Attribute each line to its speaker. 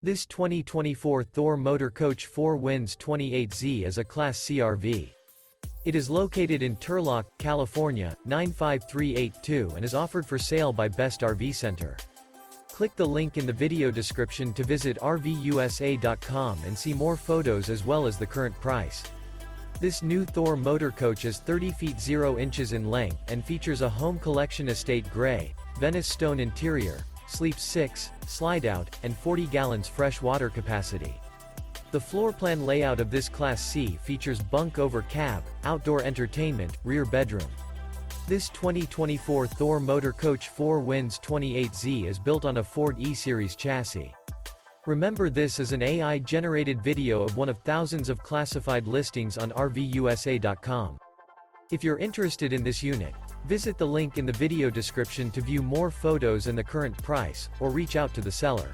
Speaker 1: This 2024 Thor Motor Coach 4 Winds 28Z is a Class C RV. It is located in Turlock, California, 95382 and is offered for sale by Best RV Center. Click the link in the video description to visit RVUSA.com and see more photos as well as the current price. This new Thor Motor Coach is 30 feet 0 inches in length and features a home collection estate gray, Venice Stone interior, sleeps 6, Slideout, and 40 gallons fresh water capacity. The floor plan layout of this Class C features bunk over cab, outdoor entertainment, rear bedroom. This 2024 Thor Motor Coach 4 Winds 28Z is built on a Ford E-Series chassis. Remember, this is an AI-generated video of one of thousands of classified listings on RVUSA.com. If you're interested in this unit, visit the link in the video description to view more photos and the current price, or reach out to the seller.